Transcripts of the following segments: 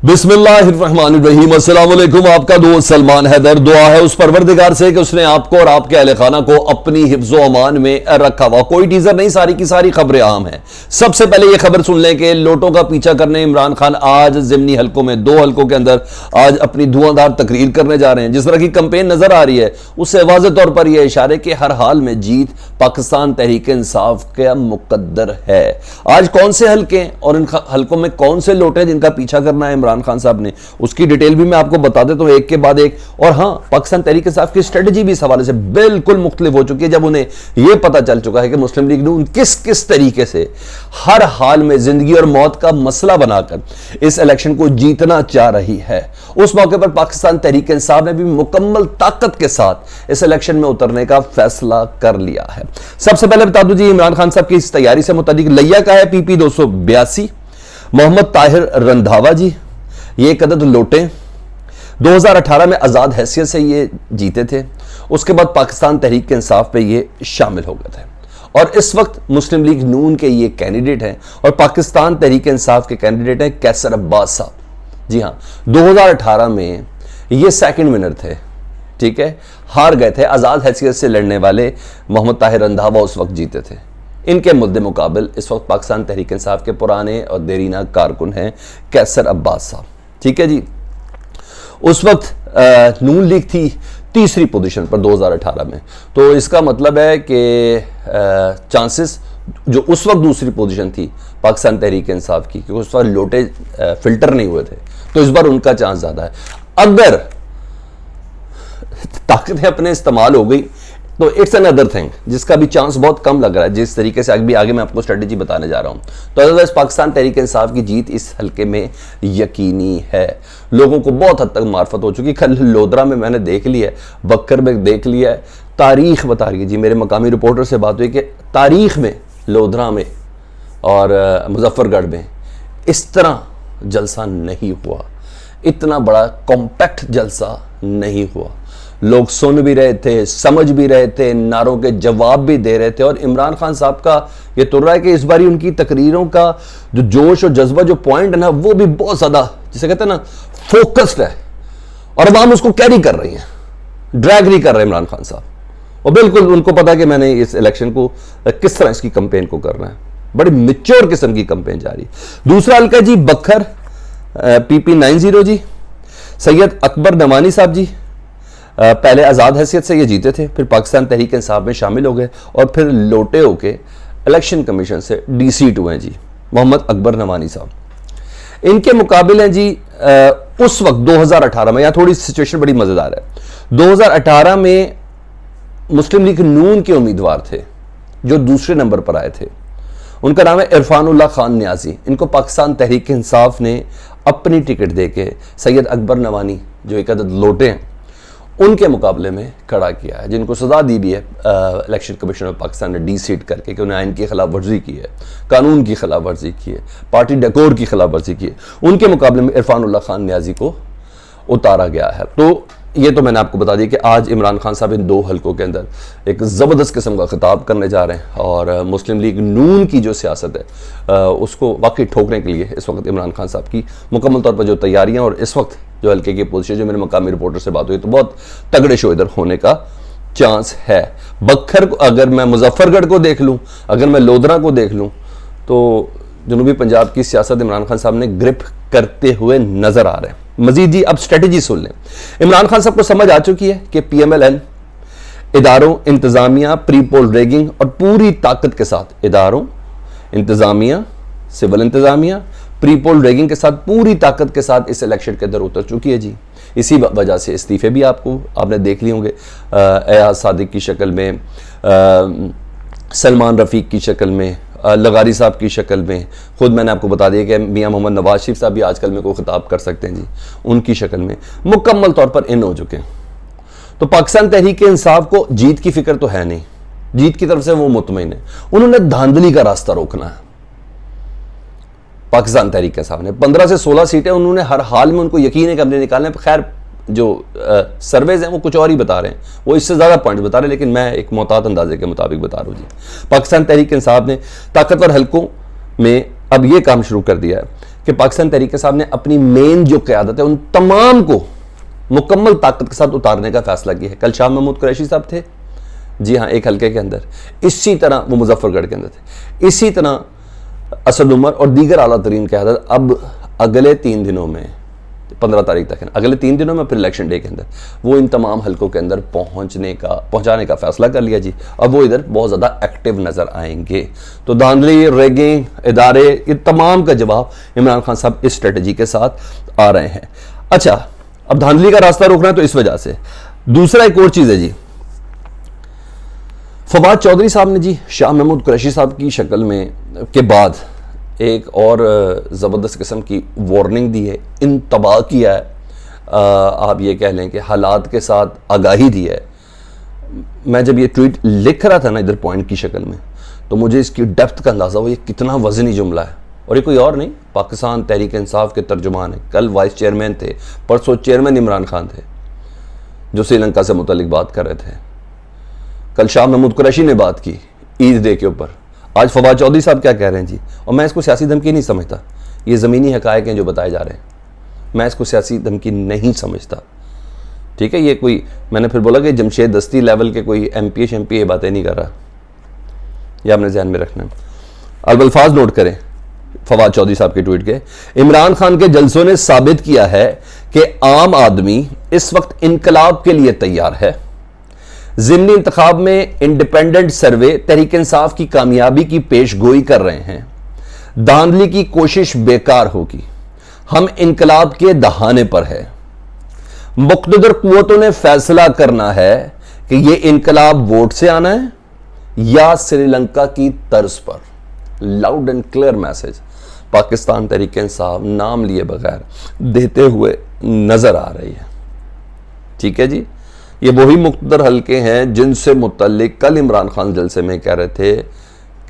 बिस्मिल्लाहिर्रहमानिर्रहीम। अस्सलाम वालेकुम। आपका दोस्त सलमान हैदर। दुआ है उस परवरदिगार से कि उसने आपको और आपके अहले खाना को अपनी हिफ्ज़ो अमान में रखा हुआ। कोई टीजर नहीं, सारी की सारी खबरें आम हैं। सबसे पहले यह खबर सुन लें कि लोटों का पीछा करने इमरान खान आज ज़िमनी हलकों में, दो हलकों के अंदर आज अपनी धुआंधार तकरीर करने जा रहे हैं। जिस तरह की कंपेन नजर आ रही है उससे वाज़ेह तौर पर यह इशारे कि हर हाल में जीत पाकिस्तान तहरीक इंसाफ का मुकद्दर है। आज कौन से हलके और इन हलकों में कौन से लोटे जिनका पीछा करना है इमरान खान साहब ने, उसकी डिटेल भी मैं आपको बता देता हूं एक के बाद एक। और हां, पाकिस्तान तहरीक इंसाफ की स्ट्रेटजी भी इस हवाले से बिल्कुल मुख्तलिफ हो चुकी है जब उन्हें यह पता चल चुका है कि मुस्लिम लीग नून किस किस तरीके से हर हाल में जिंदगी और मौत का मसला बनाकर इस इलेक्शन को जीतना चाह रही है। उस मौके पर पाकिस्तान तहरीक इंसाफ ने भी मुकम्मल ताकत के साथ इस इलेक्शन में उतरने का फैसला कर लिया है। सबसे पहले बता दूं जी, इमरान खान साहब की इस तैयारी से मुताबिक लैया का है PP 282, मोहम्मद ताहिर रंधावा जी, ये एक अदद लोटे 2018 में आजाद हैसियत से ये जीते थे। उसके बाद पाकिस्तान तहरीक इंसाफ पे ये शामिल हो गए थे और इस वक्त मुस्लिम लीग नून के ये कैंडिडेट हैं और पाकिस्तान तहरीक इंसाफ के कैंडिडेट हैं कैसर अब्बास साहब। जी हाँ, 2018 में ये सेकंड विनर थे, ठीक है, हार गए थे। आजाद हैसियत से लड़ने वाले मोहम्मद ताहिर रंधावा उस वक्त जीते थे। इनके मुद्दे मुकाबिल इस वक्त पाकिस्तान तहरीक इंसाफ के पुराने और देरीना कारकुन हैं कैसर अब्बास साहब, ठीक है जी। उस वक्त नून लीग थी तीसरी पोजीशन पर 2018 में, तो इसका मतलब है कि चांसेस जो उस वक्त दूसरी पोजीशन थी पाकिस्तान तहरीक इंसाफ की, क्योंकि उस वक्त लोटे फिल्टर नहीं हुए थे, तो इस बार उनका चांस ज्यादा है। अगर ताकतें अपने इस्तेमाल हो गई तो इट्स एन अदर थिंग, जिसका भी चांस बहुत कम लग रहा है, जिस तरीके से आगे मैं आपको स्ट्रेटेजी बताने जा रहा हूं। तो अदरवाइज पाकिस्तान तहरीक इंसाफ की जीत इस हल्के में यकीनी है। लोगों को बहुत हद तक मार्फत हो चुकी। कल लोधरा में मैंने देख लिया है, बक्कर में देख लिया है, तारीख बता रही है जी। मेरे मकामी रिपोर्टर से बात हुई कि तारीख में लोधरा में और मुजफ्फरगढ़ में इस तरह जलसा नहीं हुआ, इतना बड़ा कॉम्पैक्ट जलसा नहीं हुआ। लोग सुन भी रहे थे, समझ भी रहे थे, नारों के जवाब भी दे रहे थे। और इमरान खान साहब का ये तुर्रा है कि इस बारी उनकी तकरीरों का जो जोश और जज्बा, जो पॉइंट है ना, वो भी बहुत ज्यादा, जिसे कहते हैं ना, फोकस्ड है और अवाम उसको कैरी कर रही है, ड्रैग नहीं कर रहे इमरान खान साहब। और बिल्कुल उनको पता है कि मैंने इस इलेक्शन को किस तरह इसकी कंपेन को करना है। बड़ी मिच्योर किस्म की कंपेन जारी। दूसरा हल्का जी बखर PP 90 जी, सैयद अकबर नवानी साहब जी, पहले आजाद हैसियत से ये जीते थे, फिर पाकिस्तान तहरीक इंसाफ में शामिल हो गए और फिर लोटे होके इलेक्शन कमीशन से DC हुए जी, मोहम्मद अकबर नवानी साहब। इनके मुकाबले हैं जी उस वक्त 2018 में, यहां थोड़ी सिचुएशन बड़ी मजेदार है। 2018 में मुस्लिम लीग नून के उम्मीदवार थे जो दूसरे नंबर पर आए थे, उनका नाम है इरफानुल्लाह खान न्याजी। इनको पाकिस्तान तहरीक इंसाफ ने अपनी टिकट देके सैयद अकबर नवानी, जो एक अदद लोटे हैं, उनके मुकाबले में खड़ा किया है, जिनको सजा दी भी है इलेक्शन कमीशन ऑफ पाकिस्तान ने DC करके कि उन्हें आइन की खिलाफ वर्जी की है, कानून की खिलाफ वर्जी की है, पार्टी डेकोर की खिलाफ वर्जी की है। उनके मुकाबले में इरफानुल्लाह खान न्याजी को उतारा गया है। तो ये तो मैंने आपको बता दिया कि आज इमरान खान साहब इन दो हलकों के अंदर एक ज़बरदस्त किस्म का खिताब करने जा रहे हैं और मुस्लिम लीग नून की जो सियासत है उसको वाकई ठोकने के लिए इस वक्त इमरान खान साहब की मुकम्मल तौर पर जो तैयारियां और इस वक्त जो हल्के की पोजीशन, जो मेरे मकामी रिपोर्टर से बात हुई, तो बहुत तगड़े शो इधर होने का चांस है। बखर को अगर मैं मुजफ्फरगढ़ को देख लूँ, अगर मैं लोधरा को देख लूँ, तो जनूबी पंजाब की सियासत इमरान खान साहब ने ग्रिप करते हुए नजर आ रहे हैं। मजीद जी अब स्ट्रेटेजी सुन लें। इमरान खान साहब को समझ आ चुकी है कि PMLN इदारों, इंतजामिया, प्री पोल रैगिंग और पूरी ताकत के साथ इदारों, इंतजामिया, सिविल इंतजामिया, प्री पोल रैगिंग के साथ पूरी ताकत के साथ इस इलेक्शन के अंदर उतर चुकी है जी। इसी वजह से इस्तीफे भी आपने देख लिए होंगे, एयाज सादिक की शक्ल में, सलमान रफीक की शक्ल में, लगारी साहब की शक्ल में, खुद मैंने आपको बता दिया कि मियां मोहम्मद नवाज शरीफ साहब भी आजकल में को खिताब कर सकते हैं जी, उनकी शक्ल में मुकम्मल तौर पर इन हो चुके हैं। तो पाकिस्तान तहरीक इंसाफ को जीत की फिक्र तो है नहीं, जीत की तरफ से वो मुतमईन है। उन्होंने धांधली का रास्ता रोकना है। पाकिस्तान तहरीक इंसाफ ने 15 से 16 सीटें, उन्होंने हर हाल में, उनको यकीन है कि हमने निकालने। खैर जो सर्वेज हैं वो कुछ और ही बता रहे हैं, वो इससे ज़्यादा पॉइंट्स बता रहे हैं, लेकिन मैं एक मोहतात अंदाजे के मुताबिक बता रहा हूँ जी। पाकिस्तान तहरीक इंसाफ ने ताकतवर हलकों में अब ये काम शुरू कर दिया है कि पाकिस्तान तहरीक साहब ने अपनी मेन जो क़यादत है उन तमाम को मुकम्मल ताकत के साथ उतारने का फैसला किया है। कल शाह महमूद कुरैशी साहब थे, जी हाँ, एक हल्के के अंदर, इसी तरह वो मुजफ्फरगढ़ के अंदर थे, इसी तरह असद उमर और दीगर आला तरीन क़यादत अब अगले 3 दिनों में, 15 तारीख तक है, अगले 3 दिनों में फिर इलेक्शन डे के अंदर वो इन तमाम हल्कों के अंदर पहुंचाने का फैसला कर लिया जी। अब वो इधर बहुत ज़्यादा एक्टिव नज़र आएंगे। तो धांधली, रैगिंग, इदारे, ये तमाम का जवाब इमरान खान साहब इस स्ट्रेटजी के साथ आ रहे हैं। अच्छा, अब धांधली का रास्ता रोकना है तो इस वजह से। दूसरा एक और चीज़ है जी, फवाद चौधरी साहब ने जी शाह महमूद कुरैशी साहब की शक्ल में के बाद एक और ज़बरदस्त किस्म की वार्निंग दी है, इंतबाह किया है, आप ये कह लें कि हालात के साथ आगाही दी है। मैं जब ये ट्वीट लिख रहा था ना इधर पॉइंट की शक्ल में, तो मुझे इसकी डेप्थ का अंदाज़ा हुआ, ये कितना वज़नी जुमला है। और ये कोई और नहीं, पाकिस्तान तहरीक इंसाफ के तर्जुमान है। कल वाइस चेयरमैन थे, परसों चेयरमैन इमरान खान थे जो श्रीलंका से मुतल्लिक बात कर रहे थे। कल शाह महमूद कुरैशी ने बात की ईद डे के ऊपर, आज फवाद चौधरी साहब क्या कह रहे हैं जी। और मैं इसको सियासी धमकी नहीं समझता, ये ज़मीनी हक़ाइक़ हैं जो बताए जा रहे हैं, मैं इसको सियासी धमकी नहीं समझता, ठीक है। ये कोई, मैंने फिर बोला कि जमशेद दस्ती लेवल के कोई MP ये बातें नहीं कर रहा, ये आपने ध्यान में रखना है। अब अल्फाज नोट करें फवाद चौधरी साहब के ट्वीट के, इमरान खान के जलसों ने साबित किया है कि आम आदमी इस वक्त इनकलाब के लिए तैयार है। ज़िमनी इंतखाब में इंडिपेंडेंट सर्वे तहरीक इंसाफ की कामयाबी की पेशगोई कर रहे हैं। धांधली की कोशिश बेकार होगी, हम इनकलाब के दहाने पर है। मुक़्तदर कुव्वतों ने फैसला करना है कि यह इनकलाब वोट से आना है या श्रीलंका की तर्ज पर। Loud and clear message Pakistan Tehreek Insaf नाम लिए बगैर देते हुए नजर आ रही है, ठीक है जी। ये वही मुक़्तदर हल्के हैं जिनसे मुतल्लिक कल इमरान खान जलसे में कह रहे थे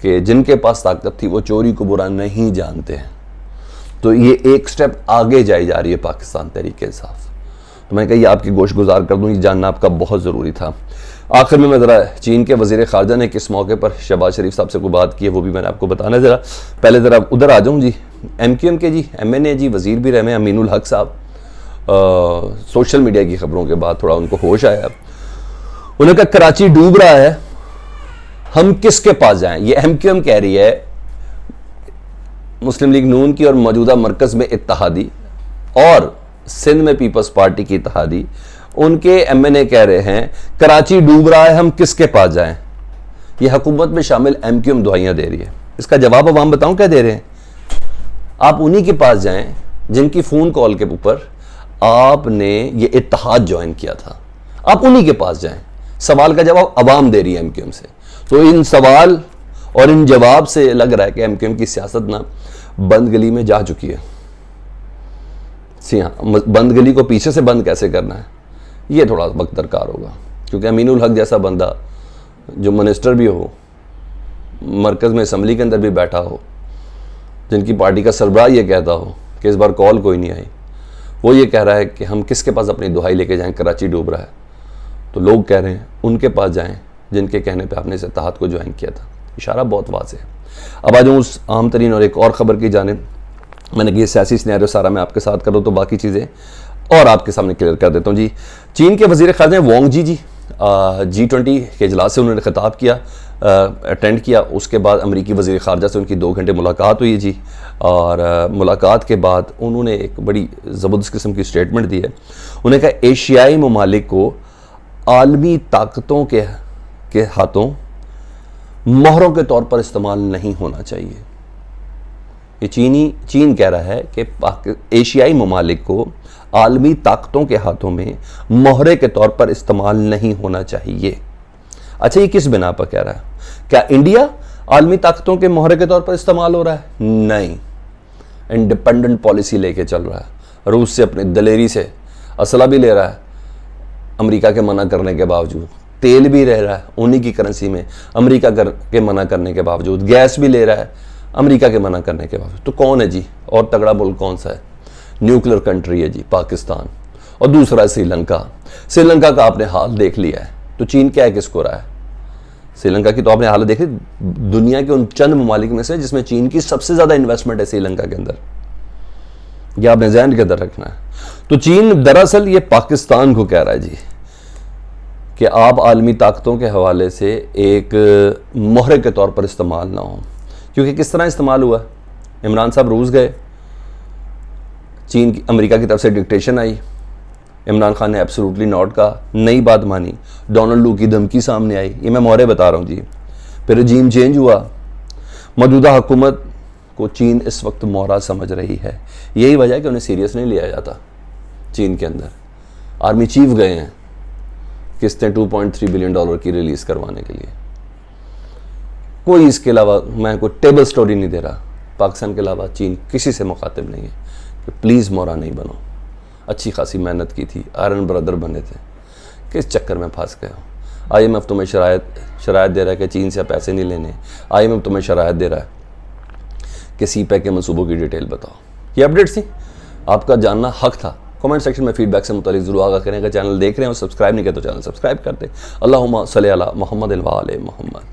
कि जिनके पास ताकत थी वो चोरी को बुरा नहीं जानते हैं। तो ये एक स्टेप आगे जाई जा रही है पाकिस्तान तहरीक इंसाफ। तो मैं कहा ये आपकी गोश गुजार कर दूँ, ये जानना आपका बहुत ज़रूरी था। आखिर में मैं ज़रा चीन के वज़ीर ख़ारजा ने किस मौके पर शहबाज शरीफ साहब से कोई बात की है वो भी मैंने आपको बताना। ज़रा पहले ज़रा उधर आ जाऊँ जी, MQM के जी MNA जी वज़ीर भी रहे हैं अमीनुल हक साहब। सोशल मीडिया की खबरों के बाद थोड़ा उनको होश आया, उन्होंने कहा कराची डूब रहा है, हम किसके पास जाएं। ये MQM कह रही है, मुस्लिम लीग नून की और मौजूदा मरकज़ में इत्तहादी और सिंध में पीपल्स पार्टी की इत्तहादी, उनके MNA कह रहे हैं कराची डूब रहा है, हम किसके पास जाएं। ये हुकूमत में शामिल MQM दुआइयां दे रही है। इसका जवाब अब हम बताऊं क्या दे रहे हैं, आप उन्हीं के पास जाएं जिनकी फ़ोन कॉल के ऊपर आपने ये इत्तेहाद ज्वाइन किया था, आप उन्हीं के पास जाएं। सवाल का जवाब अवाम दे रही है MQM से। तो इन सवाल और इन जवाब से लग रहा है कि MQM की सियासत ना बंद गली में जा चुकी है। सी हाँ, बंद गली को पीछे से बंद कैसे करना है ये थोड़ा वक्त दरकार होगा, क्योंकि अमीनुल हक जैसा बंदा जो मिनिस्टर भी हो, मरकज़ में असम्बली के अंदर भी बैठा हो, जिनकी पार्टी का सरबराह ये कहता हो कि इस बार कॉल कोई नहीं आई, वो ये कह रहा है कि हम किसके पास अपनी दुहाई लेके जाएं, कराची डूब रहा है। तो लोग कह रहे हैं उनके पास जाएं जिनके कहने पे आपने इस इत्तेहाद को ज्वाइन किया था। इशारा बहुत वाज़ेह है। अब आ जाऊँ उस अहम तरीन और एक और ख़बर की जानिब। मैंने कि सियासी सिनेरियो सारा मैं आपके साथ करूँ तो बाकी चीज़ें और आपके सामने क्लियर कर देता हूँ जी। चीन के वज़ीर ख़ारजा वांग जी G20 के इजलास से उन्होंने खिताब किया, अटेंड किया। उसके बाद अमरीकी वज़ीर ख़ारजा से उनकी 2 घंटे मुलाकात हुई जी। और मुलाकात के बाद उन्होंने एक बड़ी ज़बरदस्त किस्म की स्टेटमेंट दी है। उन्होंने कहा एशियाई ममालिक को आलमी ताकतों के हाथों मोहरों के तौर पर इस्तेमाल नहीं होना चाहिए। ये चीन कह रहा है कि एशियाई ममालिक को आलमी ताकतों के हाथों में मोहरे के तौर पर इस्तेमाल नहीं होना चाहिए। अच्छा, ये किस बिना पर कह रहा है? क्या इंडिया आलमी ताकतों के मोहरे के तौर पर इस्तेमाल हो रहा है? नहीं, इंडिपेंडेंट पॉलिसी लेके चल रहा है। रूस से अपनी दलेरी से असला भी ले रहा है अमेरिका के मना करने के बावजूद, तेल भी ले रहा है उन्हीं की करेंसी में अमेरिका के मना करने के बावजूद, गैस भी ले रहा है अमेरिका के मना करने के बावजूद। तो कौन है जी और तगड़ा मुल्क कौन सा है? न्यूक्लियर कंट्री है जी पाकिस्तान, और दूसरा है श्रीलंका। श्रीलंका का आपने हाल देख लिया है, तो चीन क्या है किसको रहा है? श्रीलंका की तो आपने हालत देख ली, दुनिया के उन चंद ममालिक में से जिसमें चीन की सबसे ज़्यादा इन्वेस्टमेंट है श्रीलंका के अंदर। यह आपने ज़हन के अंदर रखना है। तो चीन दरअसल ये पाकिस्तान को कह रहा है जी कि आप आलमी ताकतों के हवाले से एक मोहरे के तौर पर इस्तेमाल ना हो। क्योंकि किस तरह इस्तेमाल हुआ, इमरान साहब रूस गए, चीन की अमेरिका की तरफ से डिक्टेशन आई, इमरान खान ने एब्सोल्युटली नॉट कहा, नई बात मानी, डोनाल्ड लू की धमकी सामने आई, ये मैं मोहरे बता रहा हूँ जी। फिर रजीम चेंज हुआ, मौजूदा हुकूमत को चीन इस वक्त मोहरा समझ रही है। यही वजह है कि उन्हें सीरियस नहीं लिया जाता। चीन के अंदर आर्मी चीफ गए हैं किस्तें $2.3 बिलियन की रिलीज़ करवाने के लिए। कोई इसके अलावा मैं कोई टेबल स्टोरी नहीं दे रहा, पाकिस्तान के अलावा चीन किसी से मुखातिब नहीं है कि प्लीज़ मोहरा नहीं बनो। अच्छी खासी मेहनत की थी, आयरन ब्रदर बने थे, किस चक्कर में फंस गए हो। IMF तुम्हें शरायत दे रहा है कि चीन से पैसे नहीं लेने। IMF तुम्हें शरायत दे रहा है कि CPEC के मंसूबों की डिटेल बताओ। ये अपडेट्स थी, आपका जानना हक था। कमेंट सेक्शन में फीडबैक से मुतालिक जरूर आगाह करें। अगर चैनल देख रहे हैं और सब्सक्राइब नहीं किया तो चैनल सब्सक्राइब कर दें। अल्लाहुम्मा सल्ली अला मुहम्मद व आले मुहम्मद।